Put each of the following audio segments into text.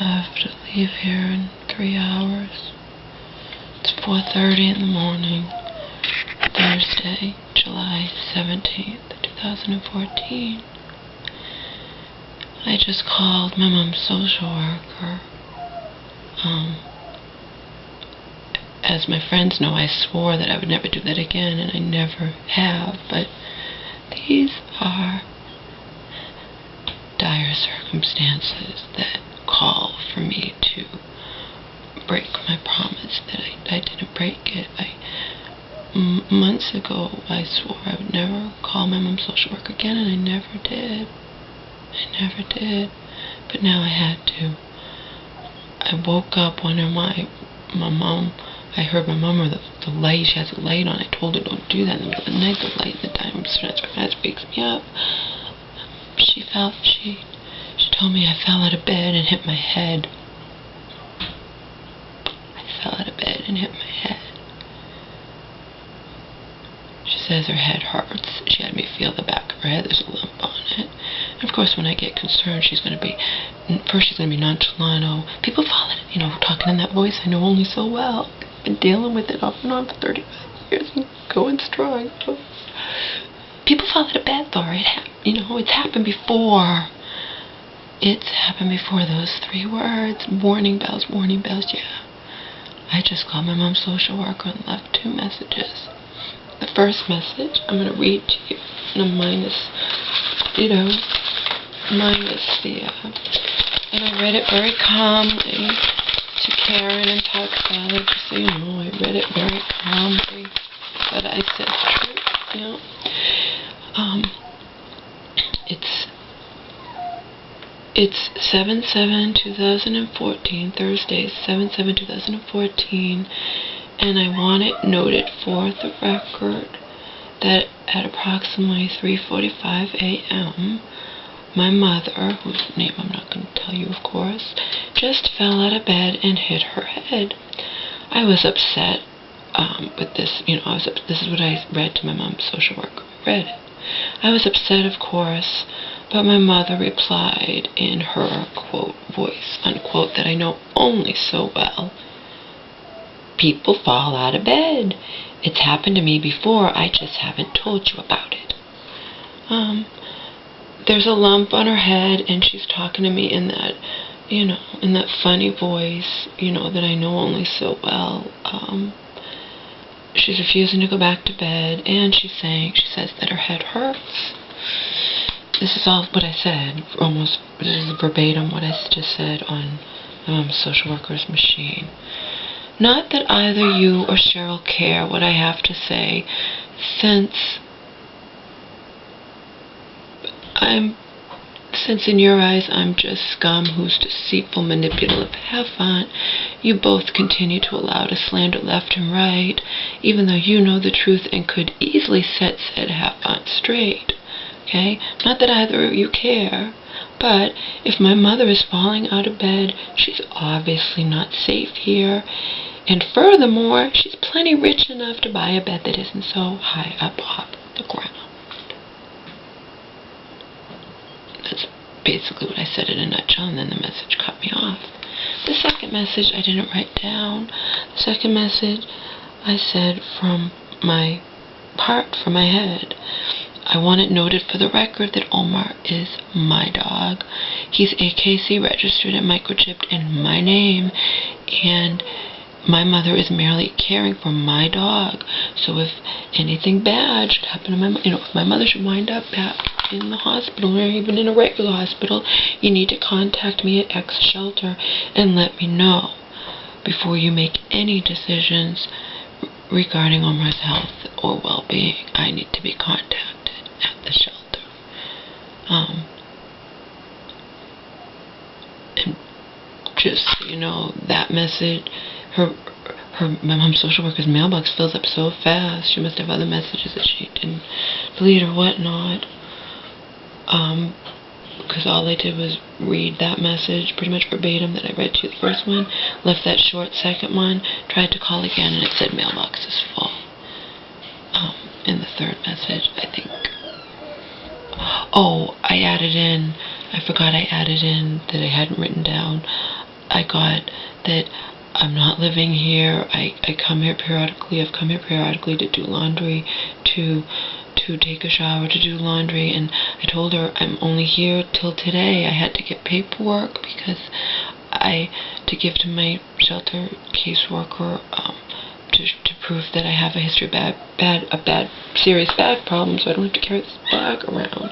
have to leave here in 3 hours. It's 4:30 in the morning, Thursday, July 17th, 2014. I just called my mom's social worker. As my friends know, I swore that I would never do that again, and I never have, but these are dire circumstances that call for me to break my promise that I didn't break it. Months ago, I swore I would never call my mom's social worker again, and I never did. I never did. But now I had to. I woke up wondering why my mom, I heard my mom, or the light, she has a light on. I told her don't do that in the middle of the night. The light in the dining room wakes me up. She told me I fell out of bed and hit my head. I fell out of bed and hit my head. She says her head hurts. She had me feel the back of her head. There's a lump on it. And of course, when I get concerned, she's going to be nonchalant. Oh, people fall in, talking in that voice I know only so well. I've been dealing with it off and on for 35 years and going strong. People fall out of bed, Laura. It's happened before. It's happened before. Those 3 words, warning bells, yeah. I just called my mom's social worker and left 2 messages. The first message I'm going to read to you, and minus the, and I read it very calmly to Karen and Park Salad, just so you know, I read it very calmly, but I said truth, It's 7/7/2014, Thursday, 7/7/2014, and I want it noted for the record that at approximately 3:45 a.m., my mother, whose name I'm not going to tell you, of course, just fell out of bed and hit her head. I was upset with this, this is what I read to my mom's social worker. Read it. I was upset, of course, but my mother replied in her, quote, voice, unquote, that I know only so well. People fall out of bed. It's happened to me before. I just haven't told you about it. There's a lump on her head, and she's talking to me in that, in that funny voice, that I know only so well. She's refusing to go back to bed, and she says that her head hurts. This is all what I said, almost, this is verbatim what I just said on social worker's machine. Not that either you or Cheryl care what I have to say, since in your eyes I'm just scum who's deceitful, manipulative, half-aunt. You both continue to allow to slander left and right, even though you know the truth and could easily set said half-aunt straight. Okay? Not that either of you care, but if my mother is falling out of bed, she's obviously not safe here. And furthermore, she's plenty rich enough to buy a bed that isn't so high up off the ground. That's basically what I said in a nutshell, and then the message cut me off. The second message I didn't write down. The second message I said from my head. I want it noted for the record that Omar is my dog. He's AKC registered and microchipped in my name, and my mother is merely caring for my dog. So if anything bad should happen to my mother, if my mother should wind up back in the hospital or even in a regular hospital, you need to contact me at X shelter and let me know before you make any decisions regarding Omar's health or well-being. I need to be contacted at the shelter. And just so you know, that message, my mom's social worker's mailbox fills up so fast. She must have other messages that she didn't delete or whatnot. Because all I did was read that message pretty much verbatim that I read to you, the first one, left that short second one, tried to call again, and it said mailbox is full. In the third message, I think. Oh, I forgot I added in that I hadn't written down. I got that I'm not living here. I come here periodically. I've come here periodically to do laundry, to take a shower, to do laundry, and I told her I'm only here till today. I had to get paperwork because to give to my shelter caseworker to prove that I have a history of serious bag problem, so I don't have to carry this bag around.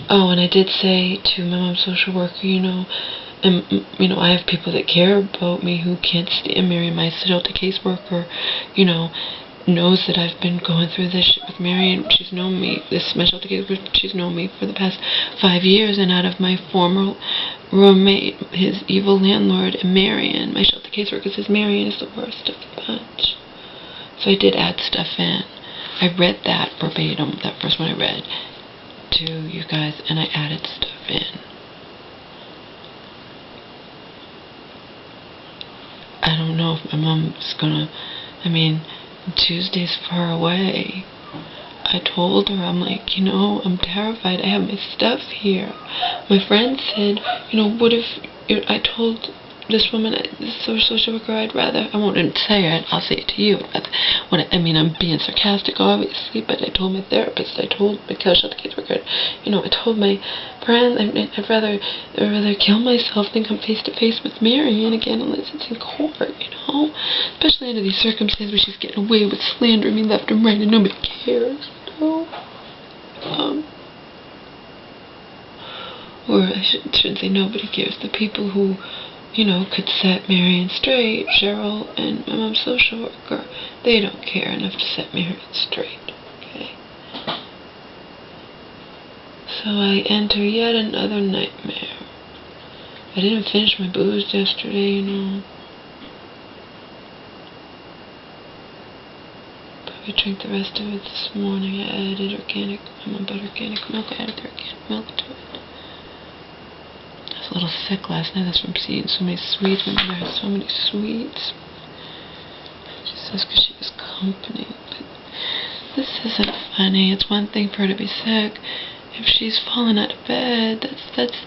Oh, and I did say to my mom's social worker, I have people that care about me who can't stand Marion. My shelter caseworker, knows that I've been going through this shit with Marion. She's known me, my shelter caseworker, she's known me for the past 5 years, and out of my former roommate, his evil landlord, and Marion, my shelter caseworker says Marion is the worst of the bunch. So I did add stuff in. I read that verbatim, that first one I read to you guys, and I added stuff in. I don't know if my mom's gonna, Tuesday's far away. I told her, I'm like, I'm terrified. I have my stuff here. My friend said, what if, I told this woman, this social worker, I won't say it, I'll say it to you. I'm being sarcastic, obviously, but I told my therapist, I told my shelter caseworker, I told my friend, I'd rather kill myself than come face to face with Marion again unless it's in court, especially under these circumstances where she's getting away with slandering me left and right and nobody cares, or I shouldn't say nobody cares, the people who could set Marion straight, Cheryl and my mom's social worker, they don't care enough to set Marion straight, okay? So I enter yet another nightmare. I didn't finish my booze yesterday, Probably drank the rest of it this morning. I added I'm about organic milk, I added the organic milk to it. I was a little sick last night. That's from eating so many sweets. My mother has so many sweets. She says because she was company. But this isn't funny. It's one thing for her to be sick. If she's fallen out of bed, that's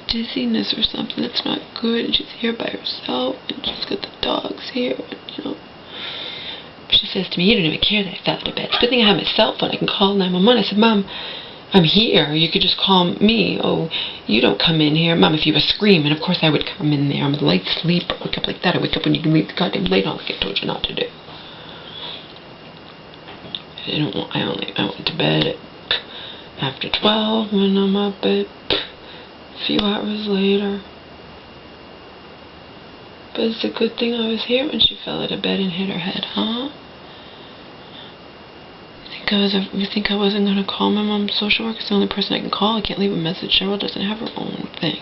dizziness or something. That's not good. And she's here by herself. And she's got the dogs here. And, she says to me, you don't even care that I fell out of bed. It's a good thing I have my cell phone. I can call 911. I said, Mom, I'm here. You could just call me. Oh, you don't come in here. Mom, if you were screaming, of course I would come in there. I'm a light sleeper. I wake up like that. I wake up when you can leave the goddamn light on like I told you not to do. I went to bed after 12 when I'm up at a few hours later. But it's a good thing I was here when she fell out of bed and hit her head, huh? You think I wasn't going to call my mom's social worker? It's the only person I can call. I can't leave a message. Cheryl doesn't have her own thing.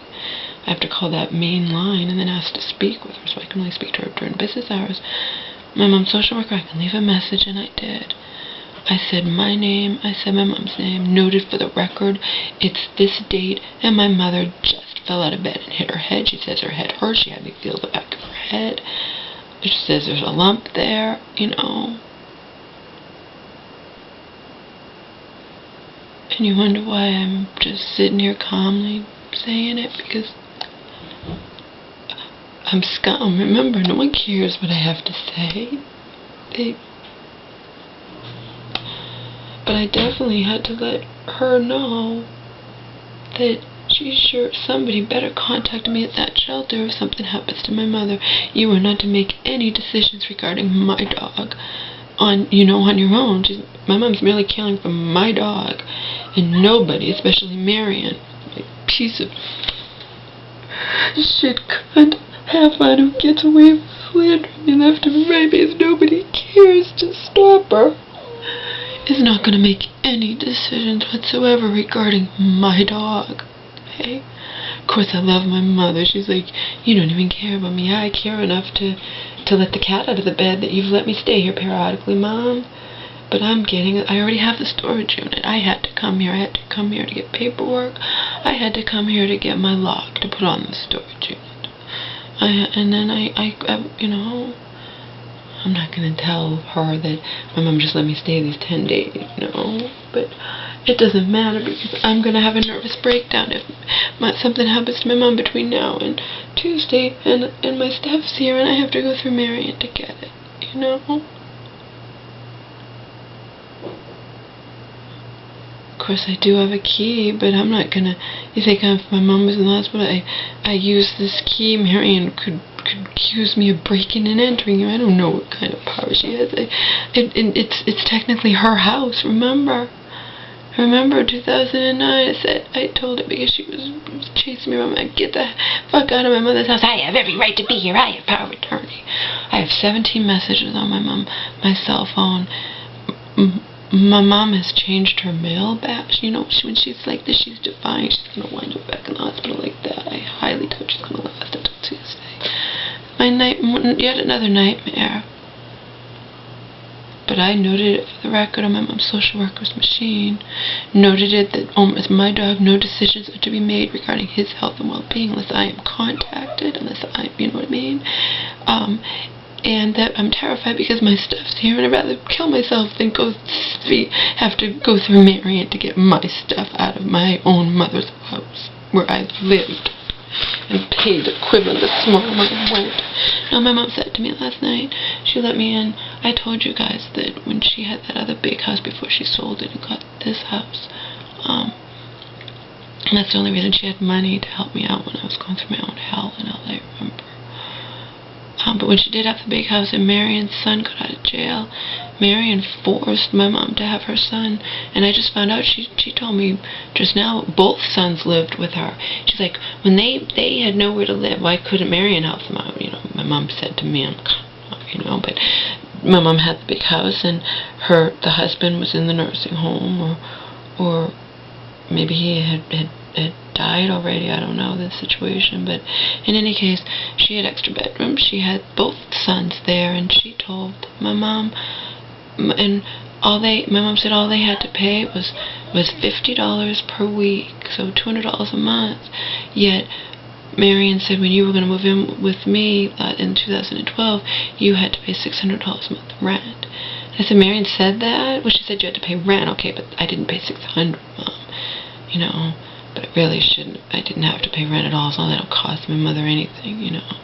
I have to call that main line and then ask to speak with her, so I can only speak to her during business hours. My mom's social worker, I can leave a message, and I did. I said my name, I said my mom's name, noted for the record, it's this date, and my mother just fell out of bed and hit her head. She says her head hurt. She had me feel the back of her head. She says there's a lump there, And you wonder why I'm just sitting here calmly saying it, because I'm scum. Remember, no one cares what I have to say. But I definitely had to let her know that she's sure somebody better contact me at that shelter if something happens to my mother. You are not to make any decisions regarding my dog on your own. My mom's merely caring for my dog, and nobody, especially Marion, like piece of shit cunt half-on who gets away with slandering me left and right because nobody cares to stop her, is not going to make any decisions whatsoever regarding my dog. Okay? Of course, I love my mother. She's like, you don't even care about me. I care enough to let the cat out of the bed that you've let me stay here periodically, Mom. But I already have the storage unit. I had to come here. I had to come here to get paperwork. I had to come here to get my lock to put on the storage unit. And then I'm not going to tell her that my mom just let me stay these 10 days, But it doesn't matter because I'm going to have a nervous breakdown if something happens to my mom between now and Tuesday, and my stuff's here and I have to go through Marion to get it, you know? Of course, I do have a key, but I'm not gonna. You think if my mom was in the hospital, I use this key, Marion could accuse me of breaking and entering. I don't know what kind of power she has. It's technically her house. Remember 2009. I told her because she was chasing me around. Get the fuck out of my mother's house. I have every right to be here. I have power of attorney. I have 17 messages on my cell phone. My mom has changed her mail back. You know, when she's like this, she's defying. She's going to wind up back in the hospital like that. I highly doubt she's going to last until Tuesday. Yet another nightmare. But I noted it for the record on my mom's social worker's machine. Noted it that as my dog, no decisions are to be made regarding his health and well-being unless I am contacted, you know what I mean? And that I'm terrified because my stuff's here and I'd rather kill myself than have to go through Marion to get my stuff out of my own mother's house where I lived and paid the equivalent of small amount of rent. Now, my mom said to me last night, she let me in. I told you guys that when she had that other big house before she sold it and got this house, and that's the only reason she had money to help me out when I was going through my own hell in LA, remember? But when she did have the big house and Marion's son got out of jail, Marion forced my mom to have her son. And I just found out, she told me just now, both sons lived with her. She's like, when they had nowhere to live, why couldn't Marion help them out? You know, my mom said to me, you know, but my mom had the big house and the husband was in the nursing home or maybe he had died already. I don't know the situation, but in any case, she had extra bedrooms. She had both sons there, and she told my mom, and my mom said all they had to pay was $50 per week, so $200 a month. Yet Marion said when you were going to move in with me in 2012, you had to pay $600 a month rent. And I said, Marion said that? Well, she said you had to pay rent. Okay, but I didn't pay $600, Mom. You know, but I really shouldn't. I didn't have to pay rent at all, so that don't cost my mother anything, you know.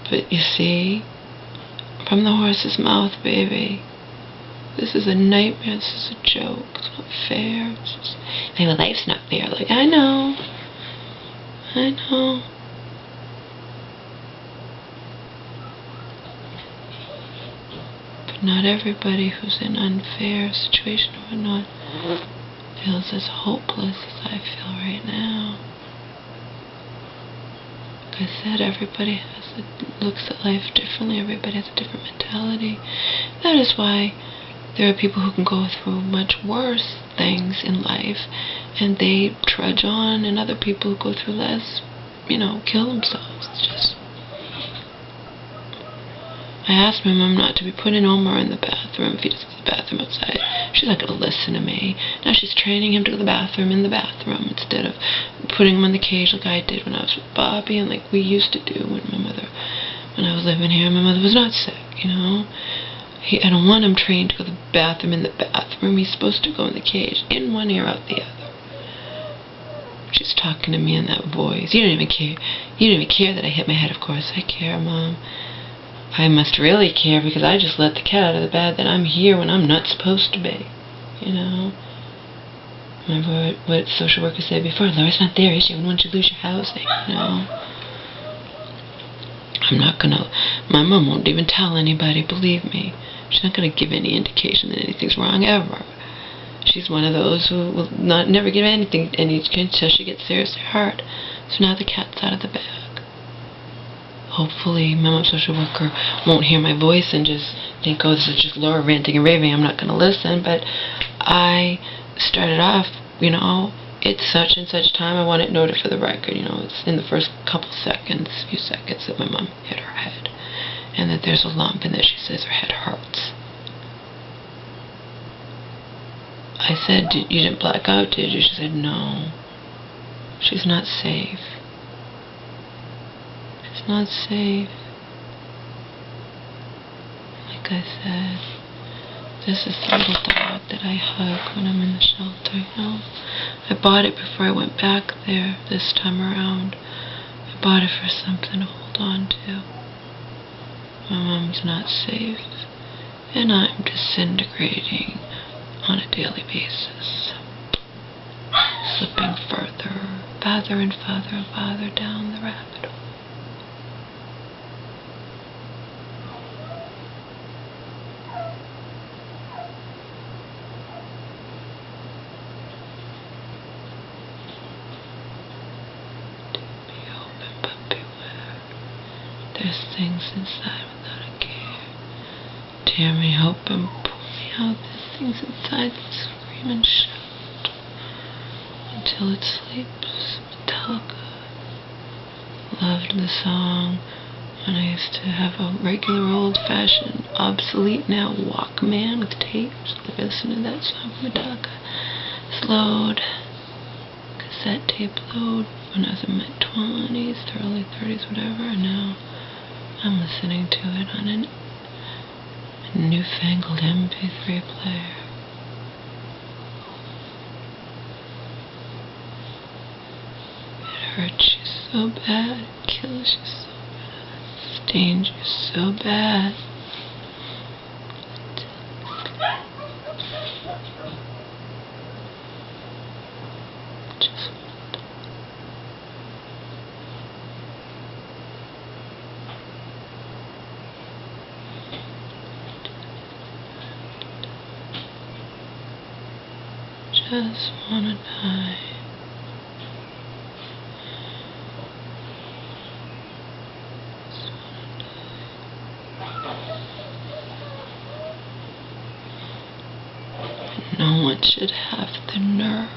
But you see, from the horse's mouth, baby, this is a nightmare. This is a joke. It's not fair. It's just, hey, well, life's not fair. Like, I know. But not everybody who's in an unfair situation or whatnot feels as hopeless as I feel right now. Like I said, everybody looks at life differently. Everybody has a different mentality. That is why there are people who can go through much worse things in life and they trudge on, and other people who go through less, you know, kill themselves. It's just... I asked my mom not to be putting Omar in the bathroom if he doesn't go to the bathroom outside. She's not going to listen to me. Now she's training him to go to the bathroom in the bathroom instead of putting him in the cage like I did when I was with Bobby and like we used to do when I was living here. My mother was not sick, you know. I don't want him trained to go to the bathroom in the bathroom. He's supposed to go in the cage, in one ear, out the other. She's talking to me in that voice. You don't even care. You don't even care that I hit my head. Of course I care, Mom. I must really care because I just let the cat out of the bag that I'm here when I'm not supposed to be. You know? Remember what social worker said before? Laura's not there, is she? When you lose your housing, you know? I'm not gonna... My mom won't even tell anybody, believe me. She's not gonna give any indication that anything's wrong, ever. She's one of those who will never give anything until she gets seriously hurt. So now the cat's out of the bag. Hopefully, my mom's social worker won't hear my voice and just think, oh, this is just Laura ranting and raving. I'm not going to listen. But I started off, you know, it's such and such time. I want it noted for the record. You know, it's in the first few seconds that my mom hit her head. And that there's a lump and that she says her head hurts. I said, you didn't black out, did you? She said, no. She's not safe. It's not safe. Like I said, This is the little dog that I hug when I'm in the shelter, you know. I bought it before I went back there this time around. I bought it for something to hold on to. My mom's not safe, and I'm disintegrating on a daily basis. Slipping farther and farther down the rabbit hole. Be open but beware. There's things inside without a care. Tear me open, pull me out. There's things inside that scream and shout until it sleeps. Metallica. Loved the song when I used to have a regular old-fashioned, obsolete now Walkman with tapes. I listened to that song from Metallica. Slowed cassette tape load when I was in my 20s, early 30s, whatever, and now I'm listening to it on a newfangled MP3 player. It hurts you so bad, it kills you so bad, it stains you so bad. Just wanna die. Just wanna die. And no one should have the nerve